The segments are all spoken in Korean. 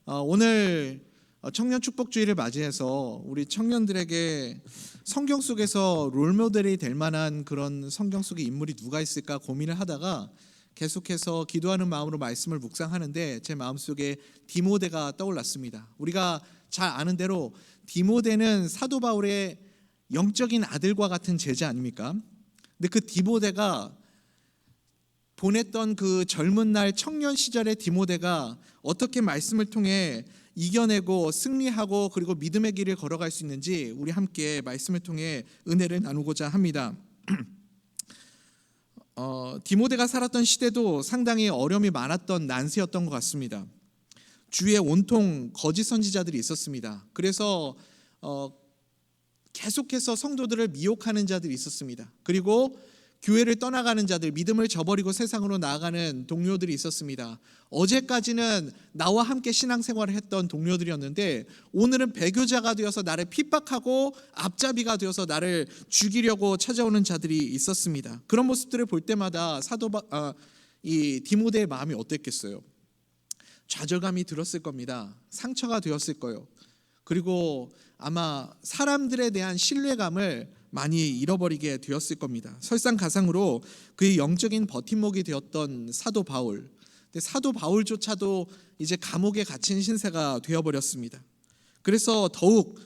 오늘 청년 축복주의를 맞이해서 우리 청년들에게 성경 속에서 롤모델이 될 만한 그런 성경 속의 인물이 누가 있을까 고민을 하다가 계속해서 기도하는 마음으로 말씀을 묵상하는데 제 마음속에 디모데가 떠올랐습니다. 우리가 잘 아는 대로 디모데는 사도 바울의 영적인 아들과 같은 제자 아닙니까? 근데 그 디모데가 보냈던 그 젊은 날 청년 시절의 디모데가 어떻게 말씀을 통해 이겨내고 승리하고 그리고 믿음의 길을 걸어갈 수 있는지 우리 함께 말씀을 통해 은혜를 나누고자 합니다. 디모데가 살았던 시대도 상당히 어려움이 많았던 난세였던 것 같습니다. 주위에 온통 거짓 선지자들이 있었습니다. 그래서 계속해서 성도들을 미혹하는 자들이 있었습니다. 그리고 교회를 떠나가는 자들, 믿음을 저버리고 세상으로 나아가는 동료들이 있었습니다. 어제까지는 나와 함께 신앙생활을 했던 동료들이었는데 오늘은 배교자가 되어서 나를 핍박하고 앞잡이가 되어서 나를 죽이려고 찾아오는 자들이 있었습니다. 그런 모습들을 볼 때마다 이 디모데의 마음이 어땠겠어요? 좌절감이 들었을 겁니다. 상처가 되었을 거예요. 그리고 아마 사람들에 대한 신뢰감을 많이 잃어버리게 되었을 겁니다. 설상가상으로 그의 영적인 버팀목이 되었던 사도 바울. 근데 사도 바울조차도 이제 감옥에 갇힌 신세가 되어버렸습니다. 그래서 더욱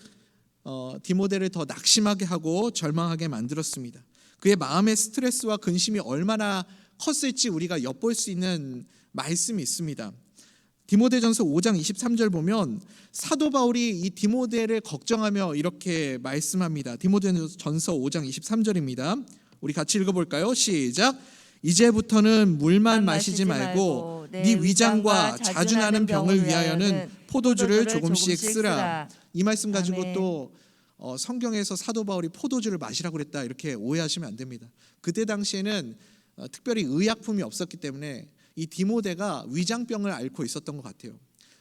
디모데를 더 낙심하게 하고 절망하게 만들었습니다. 그의 마음의 스트레스와 근심이 얼마나 컸을지 우리가 엿볼 수 있는 말씀이 있습니다. 디모데전서 5장 23절 보면 사도 바울이 이 디모데를 걱정하며 이렇게 말씀합니다. 디모데전서 5장 23절입니다. 우리 같이 읽어볼까요? 시작. 이제부터는 물만 마시지 말고 네 위장과 자주 나는 병을 위하여는 포도주를 조금씩 쓰라. 이 말씀 가지고 아멘. 또 성경에서 사도 바울이 포도주를 마시라고 그랬다 이렇게 오해하시면 안 됩니다. 그때 당시에는 특별히 의약품이 없었기 때문에 이 디모데가 위장병을 앓고 있었던 것 같아요.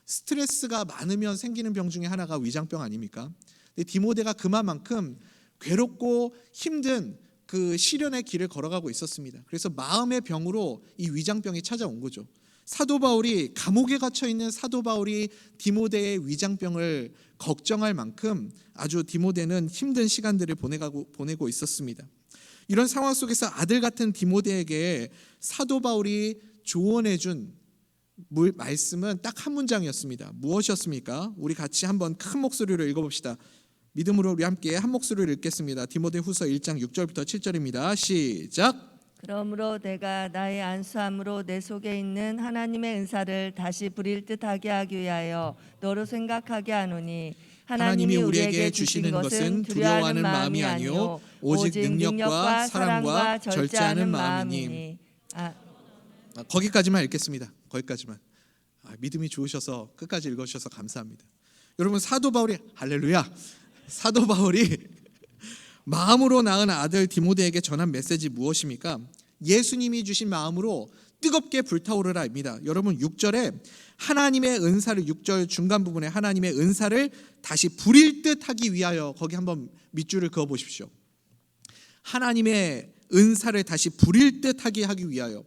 스트레스가 많으면 생기는 병 중에 하나가 위장병 아닙니까? 근데 디모데가 그만큼 괴롭고 힘든 그 시련의 길을 걸어가고 있었습니다. 그래서 마음의 병으로 이 위장병이 찾아온 거죠. 사도 바울이 감옥에 갇혀 있는 사도 바울이 디모데의 위장병을 걱정할 만큼 아주 디모데는 힘든 시간들을 보내고 있었습니다. 이런 상황 속에서 아들 같은 디모데에게 사도 바울이 조언해준 말씀은 딱 한 문장이었습니다. 무엇이었습니까? 우리 같이 한번 큰 목소리로 읽어봅시다. 믿음으로 우리 함께 한 목소리로 읽겠습니다. 디모데후서 1장 6절부터 7절입니다. 시작. 그러므로 내가 나의 안수함으로 내 속에 있는 하나님의 은사를 다시 부릴 듯하게 하기 위하여 너로 생각하게 하노니 하나님이 우리에게 주시는 것은 두려워하는 마음이 아니요 오직 능력과 사랑과 절제하는 마음이니. 거기까지만 읽겠습니다. 거기까지만. 믿음이 좋으셔서 끝까지 읽어주셔서 감사합니다. 여러분 사도 바울이 할렐루야. 사도 바울이 마음으로 낳은 아들 디모데에게 전한 메시지 무엇입니까? 예수님이 주신 마음으로 뜨겁게 불타오르라입니다. 여러분 6절에 하나님의 은사를 6절 중간 부분에 하나님의 은사를 다시 부릴 듯 하기 위하여 거기 한번 밑줄을 그어 보십시오. 하나님의 은사를 다시 부릴 듯 하게 하기 위하여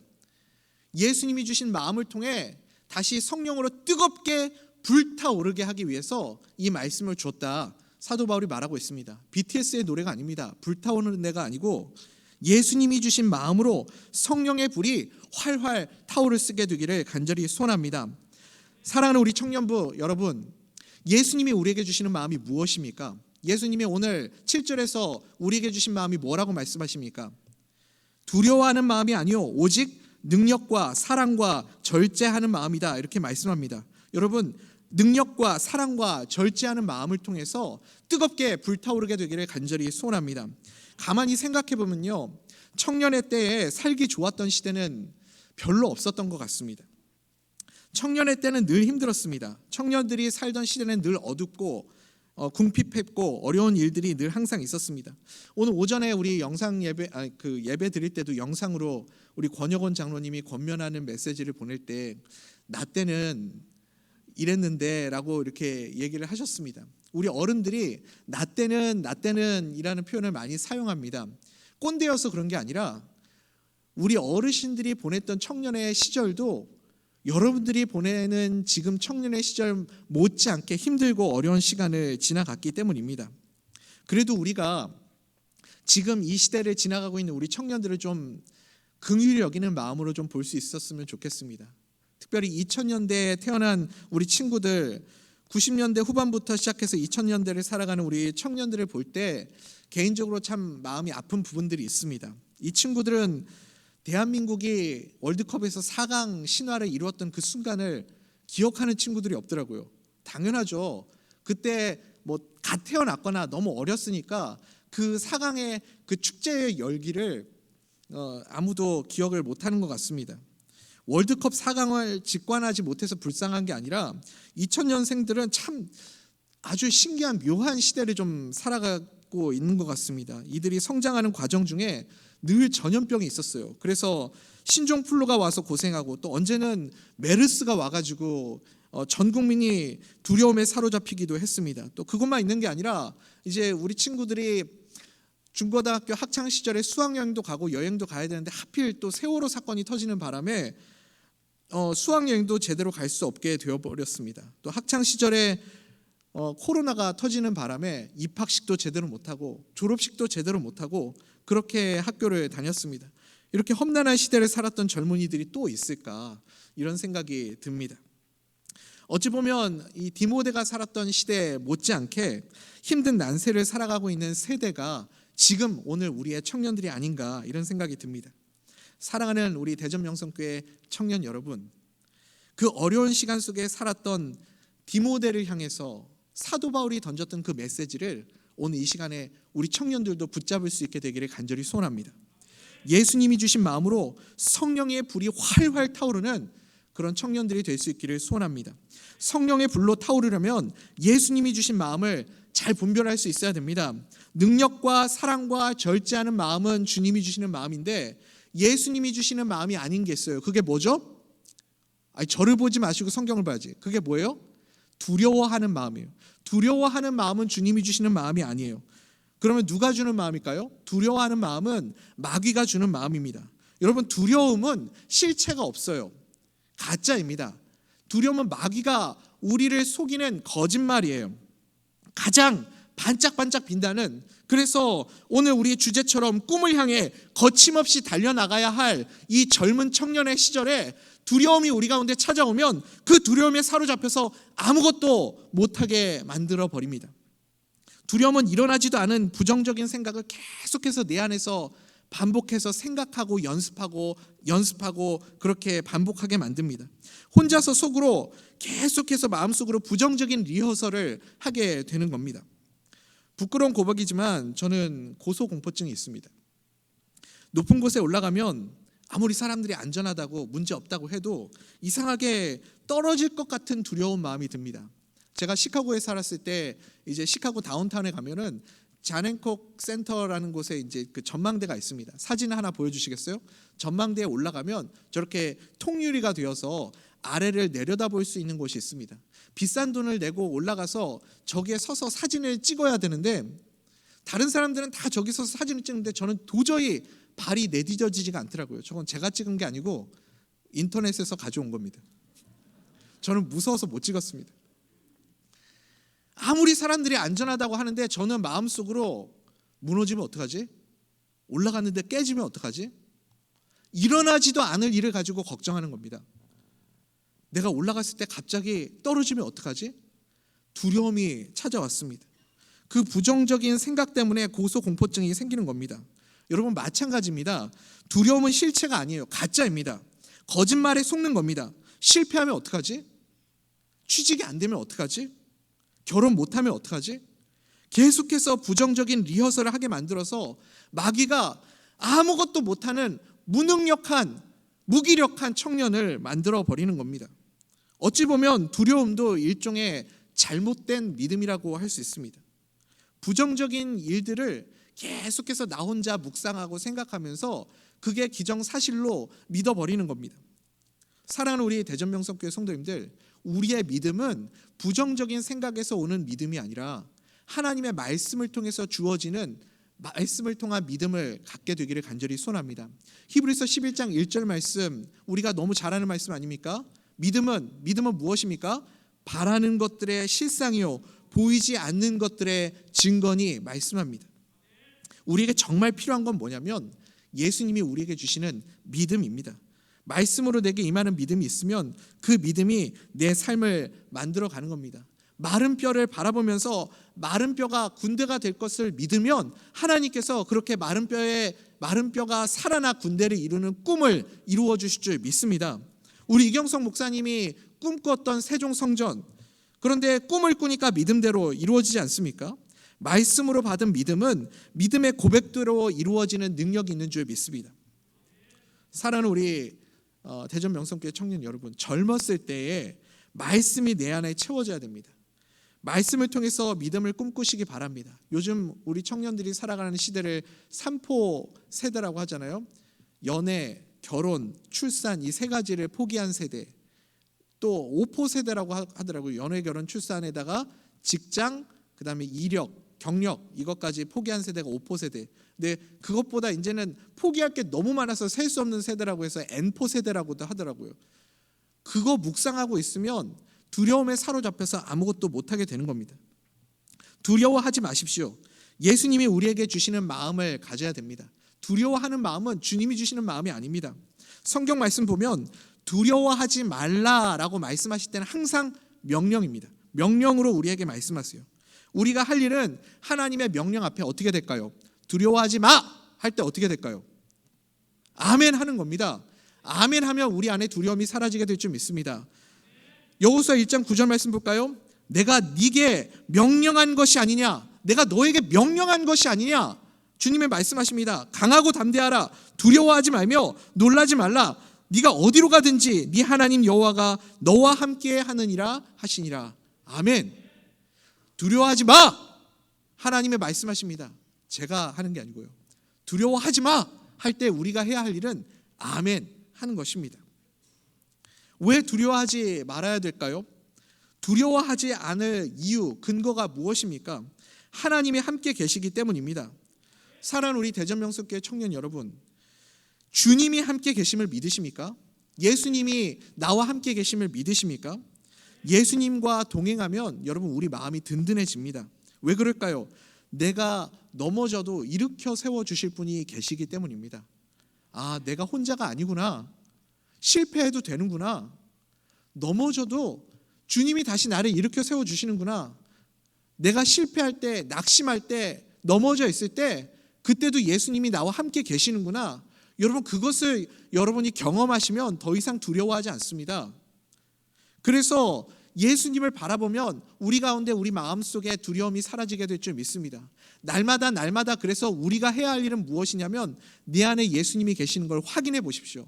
예수님이 주신 마음을 통해 다시 성령으로 뜨겁게 불타오르게 하기 위해서 이 말씀을 줬다. 사도 바울이 말하고 있습니다. BTS의 노래가 아닙니다. 불타오르는 데가 아니고 예수님이 주신 마음으로 성령의 불이 활활 타오를 쓰게 되기를 간절히 소원합니다. 사랑하는 우리 청년부 여러분, 예수님이 우리에게 주시는 마음이 무엇입니까? 예수님이 오늘 7절에서 우리에게 주신 마음이 뭐라고 말씀하십니까? 두려워하는 마음이 아니요 오직 능력과 사랑과 절제하는 마음이다 이렇게 말씀합니다. 여러분 능력과 사랑과 절제하는 마음을 통해서 뜨겁게 불타오르게 되기를 간절히 소원합니다. 가만히 생각해 보면요, 청년의 때에 살기 좋았던 시대는 별로 없었던 것 같습니다. 청년의 때는 늘 힘들었습니다. 청년들이 살던 시대는 늘 어둡고 궁핍했고 어려운 일들이 늘 항상 있었습니다. 오늘 오전에 우리 영상 예배 드릴 때도 영상으로 우리 권혁원 장로님이 권면하는 메시지를 보낼 때 나 때는 이랬는데 라고 이렇게 얘기를 하셨습니다. 우리 어른들이 나 때는 이라는 표현을 많이 사용합니다. 꼰대여서 그런 게 아니라 우리 어르신들이 보냈던 청년의 시절도 여러분들이 보내는 지금 청년의 시절 못지않게 힘들고 어려운 시간을 지나갔기 때문입니다. 그래도 우리가 지금 이 시대를 지나가고 있는 우리 청년들을 좀 긍휼히 여기는 마음으로 좀 볼 수 있었으면 좋겠습니다. 특별히 2000년대에 태어난 우리 친구들, 90년대 후반부터 시작해서 2000년대를 살아가는 우리 청년들을 볼 때 개인적으로 참 마음이 아픈 부분들이 있습니다. 이 친구들은 대한민국이 월드컵에서 4강 신화를 이루었던 그 순간을 기억하는 친구들이 없더라고요. 당연하죠. 그때 뭐 갓 태어났거나 너무 어렸으니까 그 4강의 그 축제의 열기를 아무도 기억을 못하는 것 같습니다. 월드컵 4강을 직관하지 못해서 불쌍한 게 아니라 2000년생들은 참 아주 신기한 묘한 시대를 좀 살아가고 있는 것 같습니다. 이들이 성장하는 과정 중에 늘 전염병이 있었어요. 그래서 신종플루가 와서 고생하고 또 언제는 메르스가 와가지고 전 국민이 두려움에 사로잡히기도 했습니다. 또 그것만 있는 게 아니라 이제 우리 친구들이 중고등학교 학창 시절에 수학여행도 가고 여행도 가야 되는데 하필 또 세월호 사건이 터지는 바람에 수학여행도 제대로 갈 수 없게 되어버렸습니다. 또 학창 시절에 코로나가 터지는 바람에 입학식도 제대로 못하고 졸업식도 제대로 못하고 그렇게 학교를 다녔습니다. 이렇게 험난한 시대를 살았던 젊은이들이 또 있을까 이런 생각이 듭니다. 어찌 보면 이 디모데가 살았던 시대에 못지않게 힘든 난세를 살아가고 있는 세대가 지금 오늘 우리의 청년들이 아닌가 이런 생각이 듭니다. 사랑하는 우리 대전명성교회 청년 여러분, 그 어려운 시간 속에 살았던 디모데를 향해서 사도 바울이 던졌던 그 메시지를 오늘 이 시간에 우리 청년들도 붙잡을 수 있게 되기를 간절히 소원합니다. 예수님이 주신 마음으로 성령의 불이 활활 타오르는 그런 청년들이 될 수 있기를 소원합니다. 성령의 불로 타오르려면 예수님이 주신 마음을 잘 분별할 수 있어야 됩니다. 능력과 사랑과 절제하는 마음은 주님이 주시는 마음인데 예수님이 주시는 마음이 아닌 게 있어요. 그게 뭐죠? 저를 보지 마시고 성경을 봐야지. 그게 뭐예요? 두려워하는 마음이에요. 두려워하는 마음은 주님이 주시는 마음이 아니에요. 그러면 누가 주는 마음일까요? 두려워하는 마음은 마귀가 주는 마음입니다. 여러분, 두려움은 실체가 없어요. 가짜입니다. 두려움은 마귀가 우리를 속이는 거짓말이에요. 가장 반짝반짝 빈다는, 그래서 오늘 우리의 주제처럼 꿈을 향해 거침없이 달려나가야 할 이 젊은 청년의 시절에 두려움이 우리 가운데 찾아오면 그 두려움에 사로잡혀서 아무것도 못하게 만들어 버립니다. 두려움은 일어나지도 않은 부정적인 생각을 계속해서 내 안에서 반복해서 생각하고 연습하고 그렇게 반복하게 만듭니다. 혼자서 속으로 계속해서 마음속으로 부정적인 리허설을 하게 되는 겁니다. 부끄러운 고백이지만 저는 고소공포증이 있습니다. 높은 곳에 올라가면 아무리 사람들이 안전하다고 문제 없다고 해도 이상하게 떨어질 것 같은 두려운 마음이 듭니다. 제가 시카고에 살았을 때 이제 시카고 다운타운에 가면은 자넨콕 센터라는 곳에 이제 그 전망대가 있습니다. 사진 하나 보여주시겠어요? 전망대에 올라가면 저렇게 통유리가 되어서 아래를 내려다볼 수 있는 곳이 있습니다. 비싼 돈을 내고 올라가서 저기에 서서 사진을 찍어야 되는데 다른 사람들은 다 저기 서서 사진을 찍는데 저는 도저히 발이 내디뎌지지가 않더라고요. 저건 제가 찍은 게 아니고 인터넷에서 가져온 겁니다. 저는 무서워서 못 찍었습니다. 아무리 사람들이 안전하다고 하는데 저는 마음속으로 무너지면 어떡하지? 올라갔는데 깨지면 어떡하지? 일어나지도 않을 일을 가지고 걱정하는 겁니다. 내가 올라갔을 때 갑자기 떨어지면 어떡하지? 두려움이 찾아왔습니다. 그 부정적인 생각 때문에 고소공포증이 생기는 겁니다. 여러분, 마찬가지입니다. 두려움은 실체가 아니에요. 가짜입니다. 거짓말에 속는 겁니다. 실패하면 어떡하지? 취직이 안 되면 어떡하지? 결혼 못하면 어떡하지? 계속해서 부정적인 리허설을 하게 만들어서 마귀가 아무것도 못하는 무능력한, 무기력한 청년을 만들어 버리는 겁니다. 어찌 보면 두려움도 일종의 잘못된 믿음이라고 할 수 있습니다. 부정적인 일들을 계속해서 나 혼자 묵상하고 생각하면서 그게 기정사실로 믿어버리는 겁니다. 사랑하는 우리 대전명성교회 성도님들, 우리의 믿음은 부정적인 생각에서 오는 믿음이 아니라 하나님의 말씀을 통해서 주어지는 말씀을 통한 믿음을 갖게 되기를 간절히 소원합니다. 히브리서 11장 1절 말씀, 우리가 너무 잘 아는 말씀 아닙니까? 믿음은 무엇입니까? 바라는 것들의 실상이요 보이지 않는 것들의 증거니 말씀합니다. 우리에게 정말 필요한 건 뭐냐면 예수님이 우리에게 주시는 믿음입니다. 말씀으로 내게 임하는 믿음이 있으면 그 믿음이 내 삶을 만들어가는 겁니다. 마른 뼈를 바라보면서 마른 뼈가 군대가 될 것을 믿으면 하나님께서 그렇게 마른 뼈가 살아나 군대를 이루는 꿈을 이루어 주실 줄 믿습니다. 우리 이경석 목사님이 꿈꿨던 세종성전, 그런데 꿈을 꾸니까 믿음대로 이루어지지 않습니까? 말씀으로 받은 믿음은 믿음의 고백대로 이루어지는 능력이 있는 줄 믿습니다. 사랑하는 우리 대전 명성교회 청년 여러분, 젊었을 때에 말씀이 내 안에 채워져야 됩니다. 말씀을 통해서 믿음을 꿈꾸시기 바랍니다. 요즘 우리 청년들이 살아가는 시대를 3포 세대라고 하잖아요. 연애, 결혼, 출산 이 세 가지를 포기한 세대. 또 5포 세대라고 하더라고요. 연애, 결혼, 출산에다가 직장, 그다음에 이력, 경력 이것까지 포기한 세대가 5포 세대. 근데 그것보다 이제는 포기할 게 너무 많아서 셀 수 없는 세대라고 해서 N포 세대라고도 하더라고요. 그거 묵상하고 있으면 두려움에 사로잡혀서 아무것도 못하게 되는 겁니다. 두려워하지 마십시오. 예수님이 우리에게 주시는 마음을 가져야 됩니다. 두려워하는 마음은 주님이 주시는 마음이 아닙니다. 성경 말씀 보면 두려워하지 말라라고 말씀하실 때는 항상 명령입니다. 명령으로 우리에게 말씀하세요. 우리가 할 일은 하나님의 명령 앞에 어떻게 될까요? 두려워하지 마! 할 때 어떻게 될까요? 아멘 하는 겁니다. 아멘 하면 우리 안에 두려움이 사라지게 될 줄 믿습니다. 여호수아 1장 9절 말씀 볼까요? 내가 네게 명령한 것이 아니냐? 내가 너에게 명령한 것이 아니냐? 주님의 말씀하십니다. 강하고 담대하라. 두려워하지 말며 놀라지 말라. 네가 어디로 가든지 네 하나님 여호와가 너와 함께 하느니라 하시니라. 아멘. 두려워하지 마. 하나님의 말씀하십니다. 제가 하는 게 아니고요. 두려워하지 마 할 때 우리가 해야 할 일은 아멘 하는 것입니다. 왜 두려워하지 말아야 될까요? 두려워하지 않을 이유, 근거가 무엇입니까? 하나님이 함께 계시기 때문입니다. 사랑하는 우리 대전명석교회 청년 여러분, 주님이 함께 계심을 믿으십니까? 예수님이 나와 함께 계심을 믿으십니까? 예수님과 동행하면 여러분 우리 마음이 든든해집니다. 왜 그럴까요? 내가 넘어져도 일으켜 세워주실 분이 계시기 때문입니다. 아, 내가 혼자가 아니구나. 실패해도 되는구나. 넘어져도 주님이 다시 나를 일으켜 세워주시는구나. 내가 실패할 때, 낙심할 때, 넘어져 있을 때 그때도 예수님이 나와 함께 계시는구나. 여러분 그것을 여러분이 경험하시면 더 이상 두려워하지 않습니다. 그래서 예수님을 바라보면 우리 가운데 우리 마음속에 두려움이 사라지게 될 줄 믿습니다. 날마다 그래서 우리가 해야 할 일은 무엇이냐면 내 안에 예수님이 계시는 걸 확인해 보십시오.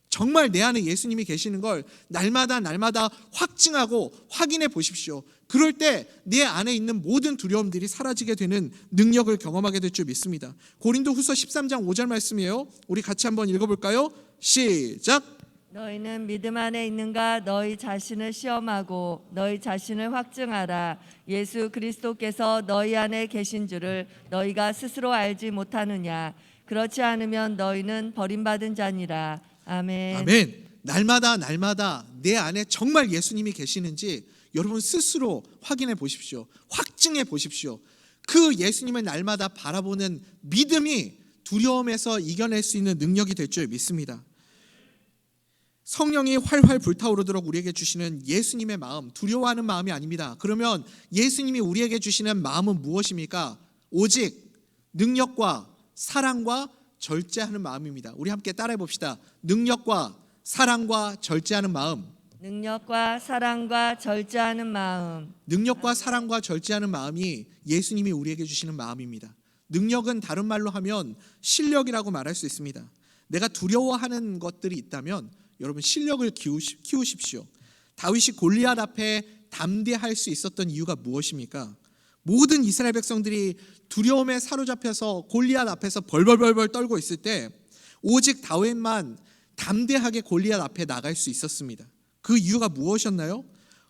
정말 내 안에 예수님이 계시는 걸 날마다 확증하고 확인해 보십시오. 그럴 때 내 안에 있는 모든 두려움들이 사라지게 되는 능력을 경험하게 될 줄 믿습니다. 고린도후서 13장 5절 말씀이에요. 우리 같이 한번 읽어볼까요? 시작. 너희는 믿음 안에 있는가? 너희 자신을 시험하고 너희 자신을 확증하라. 예수 그리스도께서 너희 안에 계신 줄을 너희가 스스로 알지 못하느냐? 그렇지 않으면 너희는 버림받은 자니라. 아멘. 아멘. 날마다 내 안에 정말 예수님이 계시는지 여러분 스스로 확인해 보십시오. 확증해 보십시오. 그 예수님을 날마다 바라보는 믿음이 두려움에서 이겨낼 수 있는 능력이 될 줄 믿습니다. 성령이 활활 불타오르도록 우리에게 주시는 예수님의 마음, 두려워하는 마음이 아닙니다. 그러면 예수님이 우리에게 주시는 마음은 무엇입니까? 오직 능력과 사랑과 절제하는 마음입니다. 우리 함께 따라해 봅시다. 능력과 사랑과 절제하는 마음. 능력과 사랑과 절제하는 마음. 능력과 사랑과 절제하는 마음이 예수님이 우리에게 주시는 마음입니다. 능력은 다른 말로 하면 실력이라고 말할 수 있습니다. 내가 두려워하는 것들이 있다면 여러분 실력을 키우십시오. 다윗이 골리앗 앞에 담대할 수 있었던 이유가 무엇입니까? 모든 이스라엘 백성들이 두려움에 사로잡혀서 골리앗 앞에서 벌벌벌 떨고 있을 때 오직 다윗만 담대하게 골리앗 앞에 나갈 수 있었습니다. 그 이유가 무엇이었나요?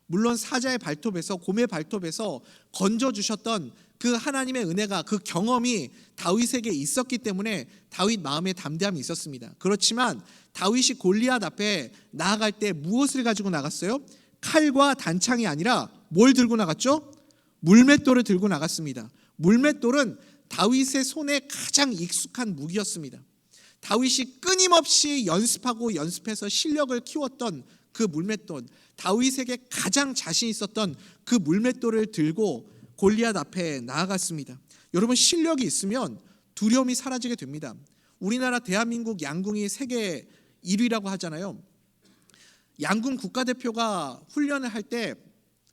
물론 사자의 발톱에서, 곰의 발톱에서 건져주셨던 그 하나님의 은혜가, 그 경험이 다윗에게 있었기 때문에 다윗 마음에 담대함이 있었습니다. 그렇지만 다윗이 골리앗 앞에 나아갈 때 무엇을 가지고 나갔어요? 칼과 단창이 아니라 뭘 들고 나갔죠? 물맷돌을 들고 나갔습니다. 물맷돌은 다윗의 손에 가장 익숙한 무기였습니다. 다윗이 끊임없이 연습하고 연습해서 실력을 키웠던 그 물맷돌, 다윗에게 가장 자신 있었던 그 물맷돌을 들고 골리앗 앞에 나아갔습니다. 여러분, 실력이 있으면 두려움이 사라지게 됩니다. 우리나라 대한민국 양궁이 세계 1위라고 하잖아요. 양궁 국가대표가 훈련을 할 때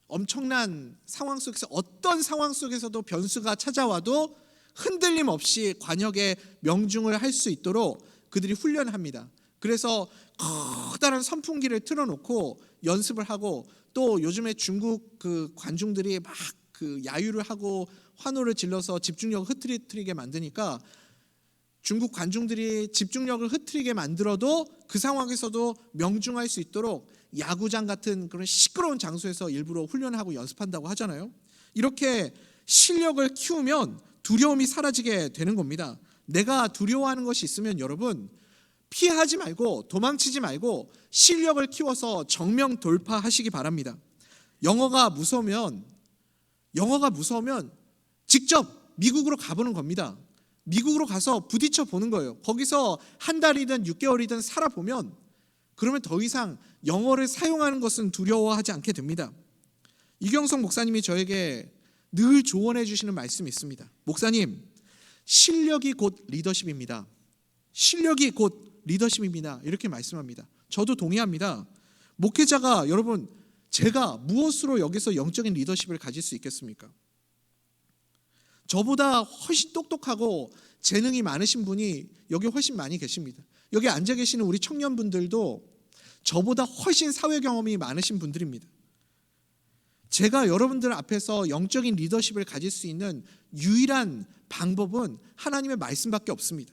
엄청난 상황 속에서, 어떤 상황 속에서도 변수가 찾아와도 흔들림 없이 관역에 명중을 할 수 있도록 그들이 훈련을 합니다. 그래서 커다란 선풍기를 틀어놓고 연습을 하고, 또 요즘에 중국 그 관중들이 막 그 야유를 하고 환호를 질러서 집중력을 흐트리게 만드니까 중국 관중들이 집중력을 흐트리게 만들어도 그 상황에서도 명중할 수 있도록 야구장 같은 그런 시끄러운 장소에서 일부러 훈련하고 연습한다고 하잖아요. 이렇게 실력을 키우면 두려움이 사라지게 되는 겁니다. 내가 두려워하는 것이 있으면 여러분, 피하지 말고 도망치지 말고 실력을 키워서 정면 돌파하시기 바랍니다. 영어가 무서우면 직접 미국으로 가보는 겁니다. 미국으로 가서 부딪혀 보는 거예요. 거기서 한 달이든 6개월이든 살아보면, 그러면 더 이상 영어를 사용하는 것은 두려워하지 않게 됩니다. 이경석 목사님이 저에게 늘 조언해 주시는 말씀이 있습니다. 목사님, 실력이 곧 리더십입니다. 실력이 곧 리더십입니다. 이렇게 말씀합니다. 저도 동의합니다. 목회자가, 여러분, 제가 무엇으로 여기서 영적인 리더십을 가질 수 있겠습니까? 저보다 훨씬 똑똑하고 재능이 많으신 분이 여기 훨씬 많이 계십니다. 여기 앉아 계시는 우리 청년분들도 저보다 훨씬 사회 경험이 많으신 분들입니다. 제가 여러분들 앞에서 영적인 리더십을 가질 수 있는 유일한 방법은 하나님의 말씀밖에 없습니다.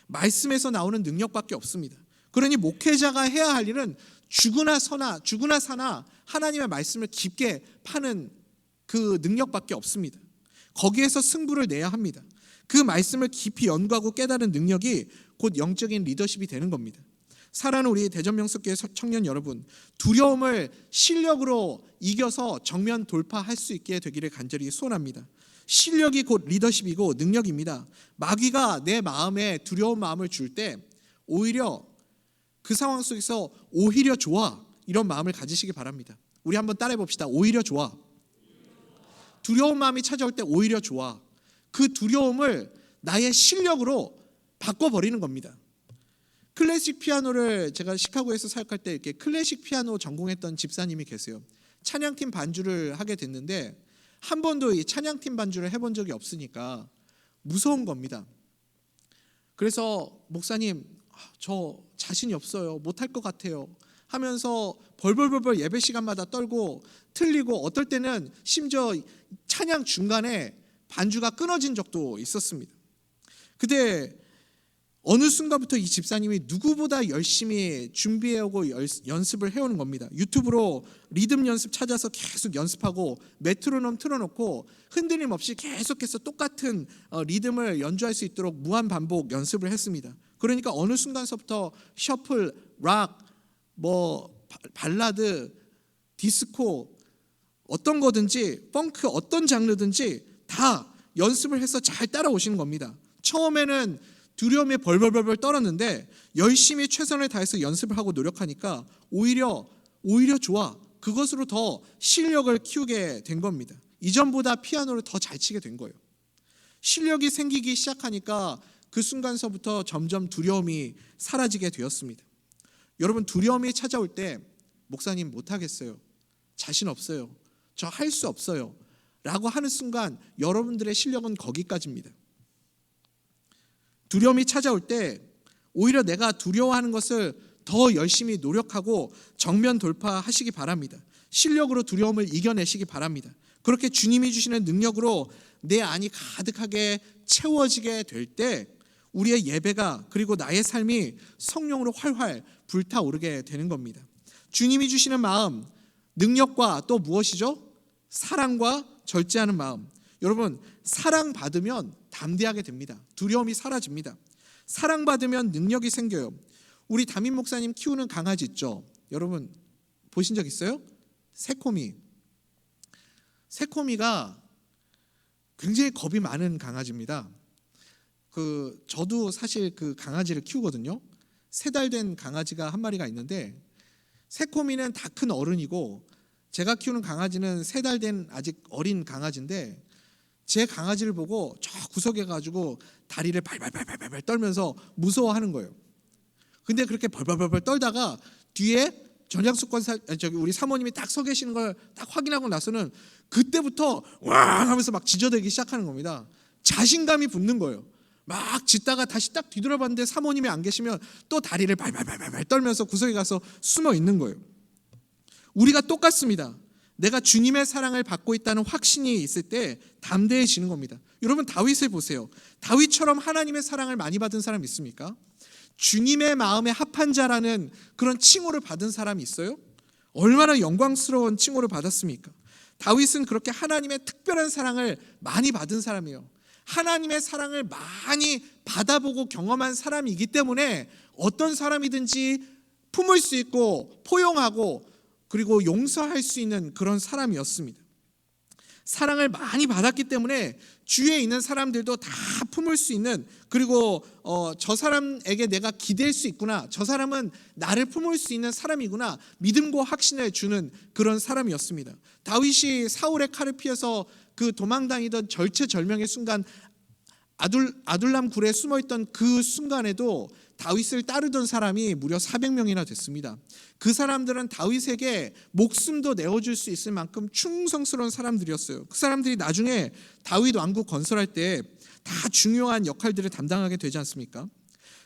말씀에서 나오는 능력밖에 없습니다. 그러니 목회자가 해야 할 일은 죽으나 사나 하나님의 말씀을 깊게 파는 그 능력밖에 없습니다. 거기에서 승부를 내야 합니다. 그 말씀을 깊이 연구하고 깨달은 능력이 곧 영적인 리더십이 되는 겁니다. 사랑하는 우리 대전명석교회 청년 여러분, 두려움을 실력으로 이겨서 정면 돌파할 수 있게 되기를 간절히 소원합니다. 실력이 곧 리더십이고 능력입니다. 마귀가 내 마음에 두려운 마음을 줄 때 오히려 그 상황 속에서 오히려 좋아, 이런 마음을 가지시기 바랍니다. 우리 한번 따라해 봅시다. 오히려 좋아. 두려운 마음이 찾아올 때 오히려 좋아. 그 두려움을 나의 실력으로 바꿔버리는 겁니다. 클래식 피아노를 제가 시카고에서 사역할 때 이렇게 클래식 피아노 전공했던 집사님이 계세요. 찬양팀 반주를 하게 됐는데 한 번도 이 찬양팀 반주를 해본 적이 없으니까 무서운 겁니다. 그래서 목사님, 저 자신이 없어요. 못할 것 같아요. 하면서 벌벌벌 예배 시간마다 떨고 틀리고, 어떨 때는 심지어 찬양 중간에 반주가 끊어진 적도 있었습니다. 근데 어느 순간부터 이 집사님이 누구보다 열심히 준비해오고 연습을 해오는 겁니다. 유튜브로 리듬 연습 찾아서 계속 연습하고 메트로놈 틀어놓고 흔들림 없이 계속해서 똑같은 리듬을 연주할 수 있도록 무한 반복 연습을 했습니다. 그러니까 어느 순간서부터 셔플, 락, 발라드, 디스코, 어떤 거든지 펑크, 어떤 장르든지 다 연습을 해서 잘 따라오시는 겁니다. 처음에는 두려움에 벌벌벌 떨었는데 열심히 최선을 다해서 연습을 하고 노력하니까 오히려 좋아. 그것으로 더 실력을 키우게 된 겁니다. 이전보다 피아노를 더 잘 치게 된 거예요. 실력이 생기기 시작하니까 그 순간서부터 점점 두려움이 사라지게 되었습니다. 여러분, 두려움이 찾아올 때 목사님 못하겠어요, 자신 없어요, 저 할 수 없어요 라고 하는 순간 여러분들의 실력은 거기까지입니다. 두려움이 찾아올 때 오히려 내가 두려워하는 것을 더 열심히 노력하고 정면 돌파하시기 바랍니다. 실력으로 두려움을 이겨내시기 바랍니다. 그렇게 주님이 주시는 능력으로 내 안이 가득하게 채워지게 될 때 우리의 예배가, 그리고 나의 삶이 성령으로 활활 불타오르게 되는 겁니다. 주님이 주시는 마음, 능력과 또 무엇이죠? 사랑과 절제하는 마음. 여러분, 사랑받으면 담대하게 됩니다. 두려움이 사라집니다. 사랑받으면 능력이 생겨요. 우리 담임 목사님 키우는 강아지 있죠? 여러분 보신 적 있어요? 새코미. 새코미가 굉장히 겁이 많은 강아지입니다. 저도 사실 그 강아지를 키우거든요. 3달 된 강아지가 한 마리가 있는데, 새코미는 다 큰 어른이고 제가 키우는 강아지는 3달 된 아직 어린 강아지인데, 제 강아지를 보고 저 구석에 가지고 다리를 발발발발발 떨면서 무서워하는 거예요. 근데 그렇게 벌벌벌벌 떨다가 뒤에 우리 사모님이 딱 서 계시는 걸 딱 확인하고 나서는 그때부터 왕 하면서 막 짖어대기 시작하는 겁니다. 자신감이 붙는 거예요. 막 짖다가 다시 딱 뒤돌아봤는데 사모님이 안 계시면 또 다리를 발발발발 떨면서 구석에 가서 숨어 있는 거예요. 우리가 똑같습니다. 내가 주님의 사랑을 받고 있다는 확신이 있을 때 담대해지는 겁니다. 여러분 다윗을 보세요. 다윗처럼 하나님의 사랑을 많이 받은 사람 있습니까? 주님의 마음에 합한 자라는 그런 칭호를 받은 사람이 있어요? 얼마나 영광스러운 칭호를 받았습니까? 다윗은 그렇게 하나님의 특별한 사랑을 많이 받은 사람이에요. 하나님의 사랑을 많이 받아보고 경험한 사람이기 때문에 어떤 사람이든지 품을 수 있고 포용하고 그리고 용서할 수 있는 그런 사람이었습니다. 사랑을 많이 받았기 때문에 주위에 있는 사람들도 다 품을 수 있는, 그리고 저 사람에게 내가 기댈 수 있구나, 저 사람은 나를 품을 수 있는 사람이구나, 믿음과 확신을 주는 그런 사람이었습니다. 다윗이 사울의 칼을 피해서 그 도망다니던 절체절명의 순간, 아둘람 굴에 숨어있던 그 순간에도 다윗을 따르던 사람이 무려 400명이나 됐습니다. 그 사람들은 다윗에게 목숨도 내어줄 수 있을 만큼 충성스러운 사람들이었어요. 그 사람들이 나중에 다윗 왕국 건설할 때 다 중요한 역할들을 담당하게 되지 않습니까?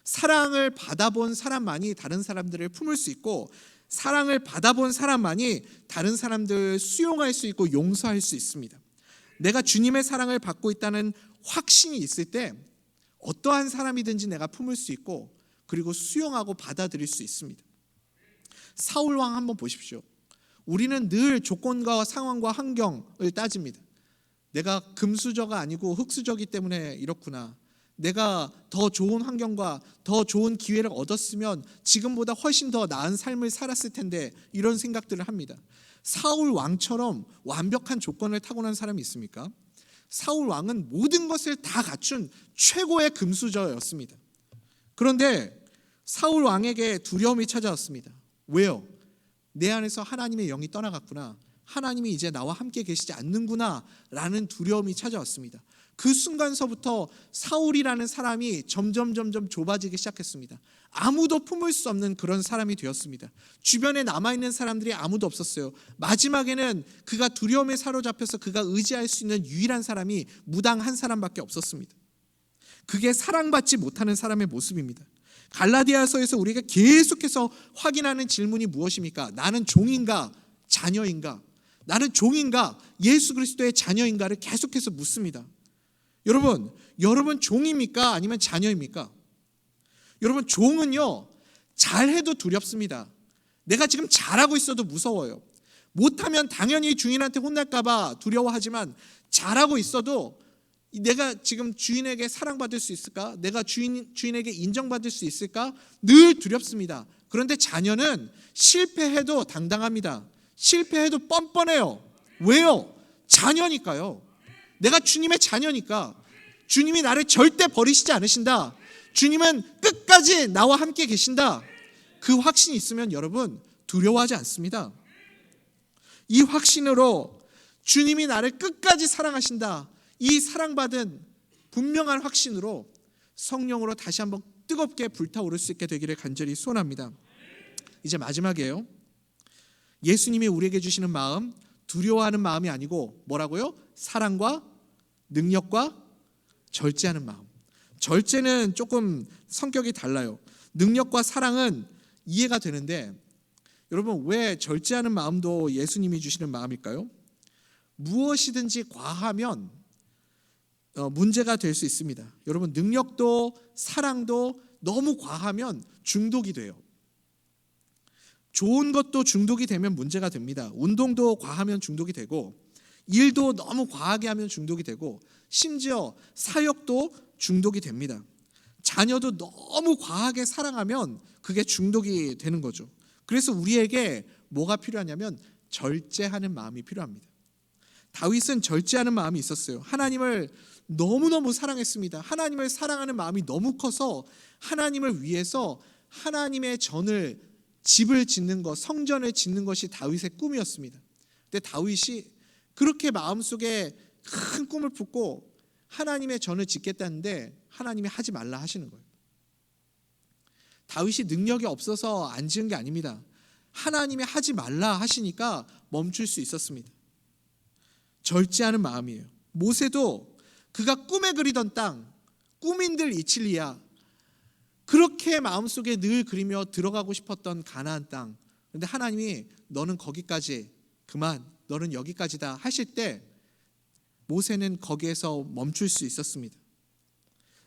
사랑을 받아본 사람만이 다른 사람들을 품을 수 있고, 사랑을 받아본 사람만이 다른 사람들을 수용할 수 있고 용서할 수 있습니다. 내가 주님의 사랑을 받고 있다는 확신이 있을 때 어떠한 사람이든지 내가 품을 수 있고 그리고 수용하고 받아들일 수 있습니다. 사울 왕 한번 보십시오. 우리는 늘 조건과 상황과 환경을 따집니다. 내가 금수저가 아니고 흙수저이기 때문에 이렇구나. 내가 더 좋은 환경과 더 좋은 기회를 얻었으면 지금보다 훨씬 더 나은 삶을 살았을 텐데, 이런 생각들을 합니다. 사울 왕처럼 완벽한 조건을 타고난 사람이 있습니까? 사울 왕은 모든 것을 다 갖춘 최고의 금수저였습니다. 그런데 사울 왕에게 두려움이 찾아왔습니다. 왜요? 내 안에서 하나님의 영이 떠나갔구나, 하나님이 이제 나와 함께 계시지 않는구나 라는 두려움이 찾아왔습니다. 그 순간서부터 사울이라는 사람이 점점 좁아지기 시작했습니다. 아무도 품을 수 없는 그런 사람이 되었습니다. 주변에 남아있는 사람들이 아무도 없었어요. 마지막에는 그가 두려움에 사로잡혀서 그가 의지할 수 있는 유일한 사람이 무당 한 사람밖에 없었습니다. 그게 사랑받지 못하는 사람의 모습입니다. 갈라디아서에서 우리가 계속해서 확인하는 질문이 무엇입니까? 나는 종인가 자녀인가? 나는 종인가 예수 그리스도의 자녀인가를 계속해서 묻습니다. 여러분 종입니까? 아니면 자녀입니까? 여러분, 종은요, 잘해도 두렵습니다. 내가 지금 잘하고 있어도 무서워요. 못하면 당연히 주인한테 혼날까봐 두려워하지만, 잘하고 있어도 내가 지금 주인에게 사랑받을 수 있을까? 내가 주인에게 인정받을 수 있을까? 늘 두렵습니다. 그런데 자녀는 실패해도 당당합니다. 실패해도 뻔뻔해요. 왜요? 자녀니까요. 내가 주님의 자녀니까. 주님이 나를 절대 버리시지 않으신다. 주님은 끝까지 나와 함께 계신다. 그 확신이 있으면 여러분 두려워하지 않습니다. 이 확신으로 주님이 나를 끝까지 사랑하신다, 이 사랑받은 분명한 확신으로 성령으로 다시 한번 뜨겁게 불타오를 수 있게 되기를 간절히 소원합니다. 이제 마지막이에요. 예수님이 우리에게 주시는 마음, 두려워하는 마음이 아니고 뭐라고요? 사랑과 능력과 절제하는 마음. 절제는 조금 성격이 달라요. 능력과 사랑은 이해가 되는데, 여러분 왜 절제하는 마음도 예수님이 주시는 마음일까요? 무엇이든지 과하면 문제가 될 수 있습니다. 여러분, 능력도 사랑도 너무 과하면 중독이 돼요. 좋은 것도 중독이 되면 문제가 됩니다. 운동도 과하면 중독이 되고, 일도 너무 과하게 하면 중독이 되고, 심지어 사역도 중독이 됩니다. 자녀도 너무 과하게 사랑하면 그게 중독이 되는 거죠. 그래서 우리에게 뭐가 필요하냐면 절제하는 마음이 필요합니다. 다윗은 절제하는 마음이 있었어요. 하나님을 너무너무 사랑했습니다. 하나님을 사랑하는 마음이 너무 커서 하나님을 위해서 하나님의 전을, 집을 짓는 것, 성전을 짓는 것이 다윗의 꿈이었습니다. 근데 다윗이 그렇게 마음속에 큰 꿈을 품고 하나님의 전을 짓겠다는데 하나님이 하지 말라 하시는 거예요. 다윗이 능력이 없어서 안 지은 게 아닙니다. 하나님이 하지 말라 하시니까 멈출 수 있었습니다. 절제하는 마음이에요. 모세도 그가 꿈에 그리던 땅, 꿈인들 이칠리야, 그렇게 마음속에 늘 그리며 들어가고 싶었던 가나안 땅, 그런데 하나님이 너는 거기까지 그만, 너는 여기까지다 하실 때 모세는 거기에서 멈출 수 있었습니다.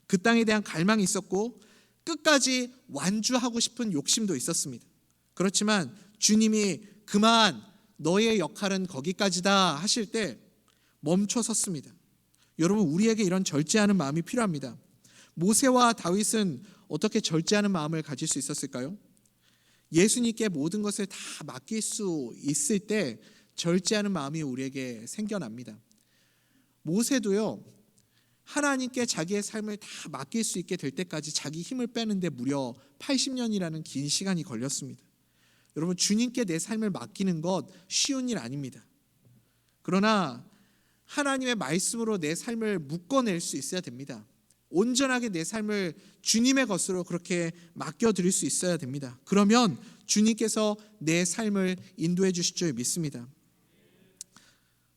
그 땅에 대한 갈망이 있었고 끝까지 완주하고 싶은 욕심도 있었습니다. 그렇지만 주님이 그만, 너의 역할은 거기까지다 하실 때 멈춰 섰습니다. 여러분, 우리에게 이런 절제하는 마음이 필요합니다. 모세와 다윗은 어떻게 절제하는 마음을 가질 수 있었을까요? 예수님께 모든 것을 다 맡길 수 있을 때 절제하는 마음이 우리에게 생겨납니다. 모세도요, 하나님께 자기의 삶을 다 맡길 수 있게 될 때까지 자기 힘을 빼는데 무려 80년이라는 긴 시간이 걸렸습니다. 여러분, 주님께 내 삶을 맡기는 것 쉬운 일 아닙니다. 그러나 하나님의 말씀으로 내 삶을 묶어낼 수 있어야 됩니다. 온전하게 내 삶을 주님의 것으로 그렇게 맡겨드릴 수 있어야 됩니다. 그러면 주님께서 내 삶을 인도해 주실 줄 믿습니다.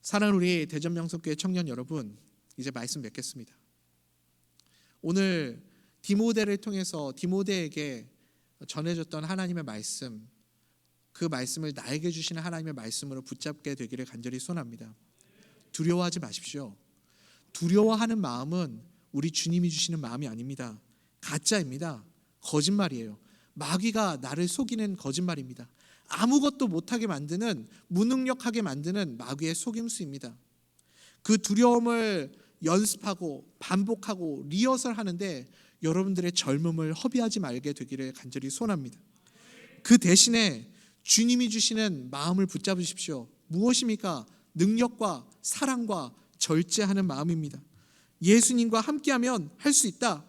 사랑하는 우리 대전명석교회 청년 여러분, 이제 말씀 맺겠습니다. 오늘 디모데를 통해서 디모데에게 전해졌던 하나님의 말씀, 그 말씀을 나에게 주시는 하나님의 말씀으로 붙잡게 되기를 간절히 소원합니다. 두려워하지 마십시오. 두려워하는 마음은 우리 주님이 주시는 마음이 아닙니다. 가짜입니다. 거짓말이에요. 마귀가 나를 속이는 거짓말입니다. 아무것도 못하게 만드는, 무능력하게 만드는 마귀의 속임수입니다. 그 두려움을 연습하고 반복하고 리허설하는데 여러분들의 젊음을 허비하지 말게 되기를 간절히 소원합니다. 그 대신에 주님이 주시는 마음을 붙잡으십시오. 무엇입니까? 능력과 사랑과 절제하는 마음입니다. 예수님과 함께하면 할 수 있다.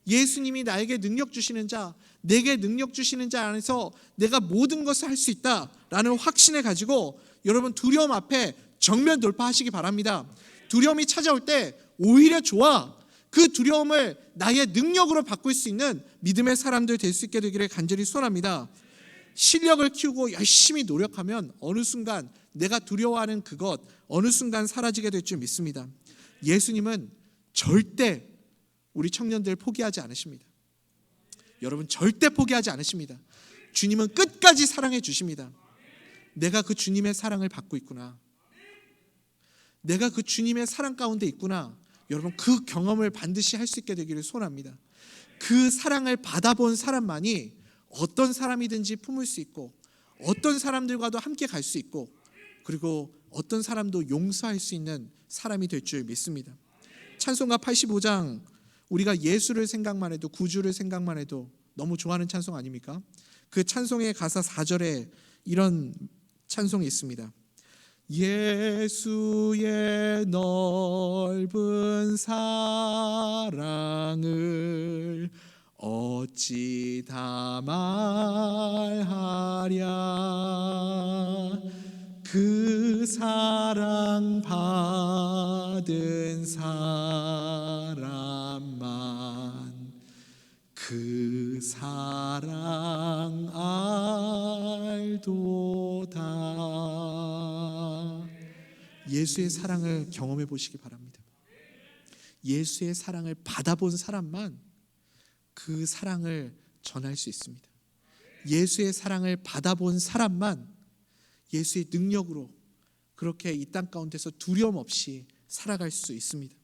예수님이 나에게 능력 주시는 자, 내게 능력 주시는 자 안에서 내가 모든 것을 할 수 있다라는 확신을 가지고 여러분 두려움 앞에 정면 돌파하시기 바랍니다. 두려움이 찾아올 때 오히려 좋아. 그 두려움을 나의 능력으로 바꿀 수 있는 믿음의 사람들 될 수 있게 되기를 간절히 소원합니다. 실력을 키우고 열심히 노력하면 어느 순간 내가 두려워하는 그것 어느 순간 사라지게 될 줄 믿습니다. 예수님은 절대 우리 청년들 포기하지 않으십니다. 여러분, 절대 포기하지 않으십니다. 주님은 끝까지 사랑해 주십니다. 내가 그 주님의 사랑을 받고 있구나. 내가 그 주님의 사랑 가운데 있구나. 여러분, 그 경험을 반드시 할 수 있게 되기를 소원합니다. 그 사랑을 받아본 사람만이 어떤 사람이든지 품을 수 있고 어떤 사람들과도 함께 갈 수 있고 그리고 어떤 사람도 용서할 수 있는 사람이 될 줄 믿습니다. 찬송가 85장, 우리가 예수를 생각만 해도, 구주를 생각만 해도 너무 좋아하는 찬송 아닙니까? 그 찬송의 가사 4절에 이런 찬송이 있습니다. 예수의 넓은 사랑을 어찌 다 말하랴. 그 사랑 받은 사람만 그 사랑 알도다. 예수의 사랑을 경험해 보시기 바랍니다. 예수의 사랑을 받아본 사람만 그 사랑을 전할 수 있습니다. 예수의 사랑을 받아본 사람만 예수의 능력으로 그렇게 이 땅 가운데서 두려움 없이 살아갈 수 있습니다.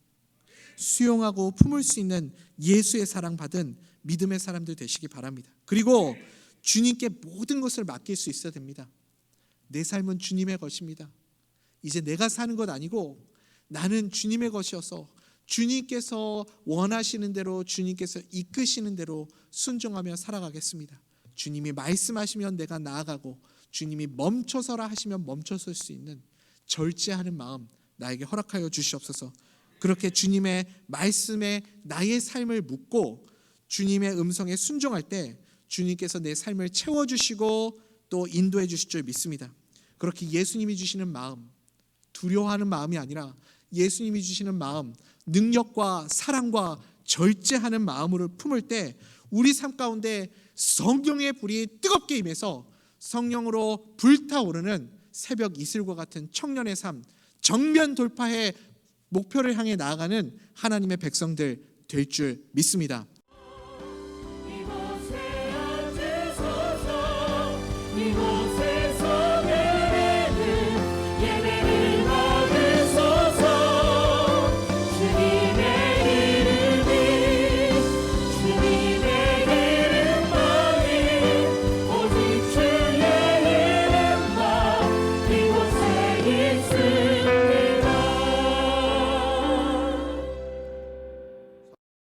수용하고 품을 수 있는 예수의 사랑 받은 믿음의 사람들 되시기 바랍니다. 그리고 주님께 모든 것을 맡길 수 있어야 됩니다. 내 삶은 주님의 것입니다. 이제 내가 사는 것 아니고 나는 주님의 것이어서 주님께서 원하시는 대로, 주님께서 이끄시는 대로 순종하며 살아가겠습니다. 주님이 말씀하시면 내가 나아가고 주님이 멈춰서라 하시면 멈춰설 수 있는 절제하는 마음 나에게 허락하여 주시옵소서. 그렇게 주님의 말씀에 나의 삶을 묻고 주님의 음성에 순종할 때 주님께서 내 삶을 채워주시고 또 인도해 주실 줄 믿습니다. 그렇게 예수님이 주시는 마음, 두려워하는 마음이 아니라 예수님이 주시는 마음, 능력과 사랑과 절제하는 마음으로 품을 때 우리 삶 가운데 성령의 불이 뜨겁게 임해서 성령으로 불타오르는 새벽 이슬과 같은 청년의 삶, 정면 돌파해 목표를 향해 나아가는 하나님의 백성들 될 줄 믿습니다.